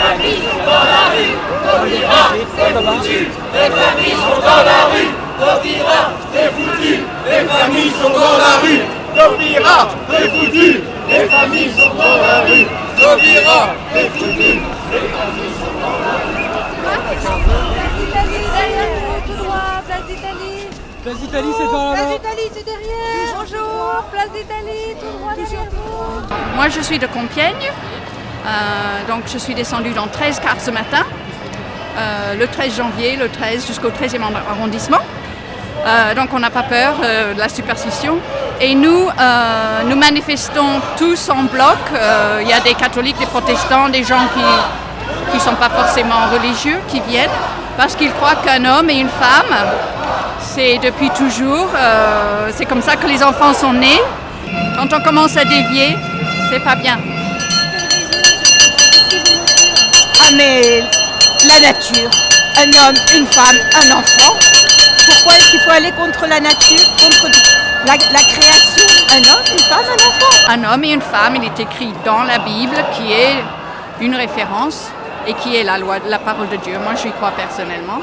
familles sont dans la rue, Taubira, c'est foutu. Les familles sont dans la rue, Taubira, c'est foutu. Les familles sont dans la rue, Taubira, c'est foutu. Les familles sont dans la rue, Taubira, c'est foutu. Les familles sont dans la rue. Tout droit, place d'Italie. Place d'Italie, c'est par là. Place d'Italie, c'est derrière. Bonjour, place d'Italie, tout droit derrière vous. Moi, je suis de Compiègne. Donc, je suis descendue dans 13 cars ce matin, le 13 janvier, le 13 jusqu'au 13e arrondissement. Donc, on n'a pas peur de la superstition. Et nous manifestons tous en bloc. Il y a des catholiques, des protestants, des gens qui ne sont pas forcément religieux, qui viennent parce qu'ils croient qu'un homme et une femme, c'est depuis toujours, c'est comme ça que les enfants sont nés. Quand on commence à dévier, c'est pas bien. Ah mais la nature, un homme, une femme, un enfant. Pourquoi est-ce qu'il faut aller contre la nature, contre la création? Un homme, une femme, un enfant. Un homme et une femme, il est écrit dans la Bible, qui est une référence et qui est la loi, la parole de Dieu. Moi, j'y crois personnellement.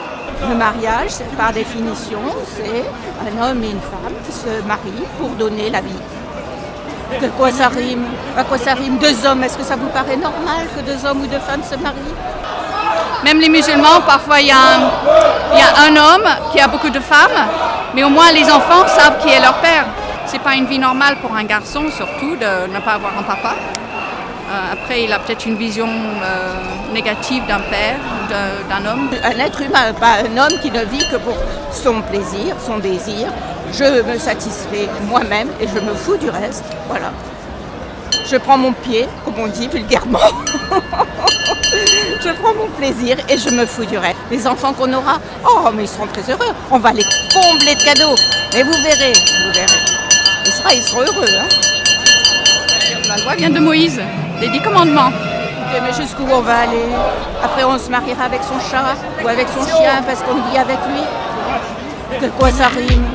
Le mariage, par définition, c'est un homme et une femme qui se marient pour donner la vie. De quoi ça rime? À quoi ça rime? Deux hommes, est-ce que ça vous paraît normal que deux hommes ou deux femmes se marient? Même les musulmans, parfois il y a un homme qui a beaucoup de femmes, mais au moins les enfants savent qui est leur père. C'est pas une vie normale pour un garçon, surtout, de ne pas avoir un papa. Après, il a peut-être une vision négative d'un père, d'un homme. Un être humain, pas un homme qui ne vit que pour son plaisir, son désir. Je me satisfais moi-même et je me fous du reste. Voilà. Je prends mon pied, comme on dit vulgairement. Je prends mon plaisir et je me fous du reste. Les enfants qu'on aura, oh mais ils seront très heureux. On va les combler de cadeaux. Mais vous verrez, vous verrez. Ils seront heureux. Hein. La loi vient de Moïse, les 10 commandements. Okay, mais jusqu'où on va aller? Après on se mariera avec son chat ou avec son chien parce qu'on vit avec lui. De quoi ça rime?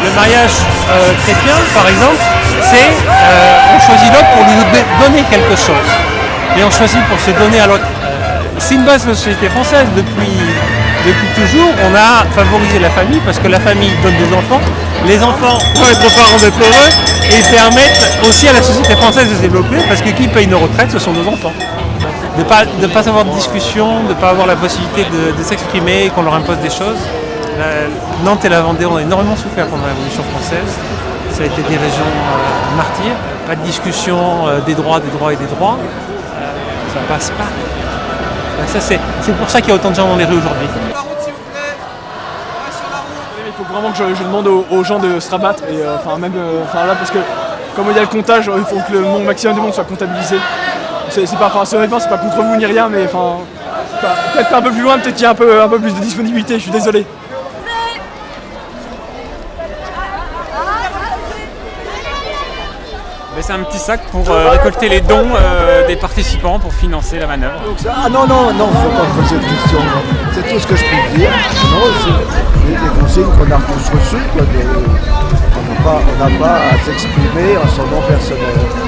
Le mariage chrétien, par exemple, c'est on choisit l'autre pour lui donner quelque chose. Et on choisit pour se donner à l'autre. C'est une base de la société française. Depuis toujours, on a favorisé la famille parce que la famille donne des enfants. Les enfants permettent aux parents d'être heureux et permettent aussi à la société française de se développer parce que qui paye nos retraites, ce sont nos enfants. De pas avoir de discussion, de ne pas avoir la possibilité de s'exprimer, qu'on leur impose des choses. Nantes et la Vendée ont énormément souffert pendant la Révolution française. Ça a été des régions martyrs. Pas de discussion des droits et des droits. Ça passe pas. Ça, c'est pour ça qu'il y a autant de gens dans les rues aujourd'hui. Il faut vraiment que je demande aux gens de se rabattre. Et, là, parce que comme il y a le comptage, il faut que le maximum de monde soit comptabilisé. Honnêtement, c'est pas contre vous ni rien, mais peut-être un peu plus loin, peut-être qu'il y a un peu plus de disponibilité, je suis désolé. C'est un petit sac pour récolter les dons des participants pour financer la manœuvre. Ah non, il ne faut pas me poser de questions. C'est tout ce que je peux dire. Non, c'est des consignes qu'on a tous reçues. On n'a pas à s'exprimer en son nom personnel.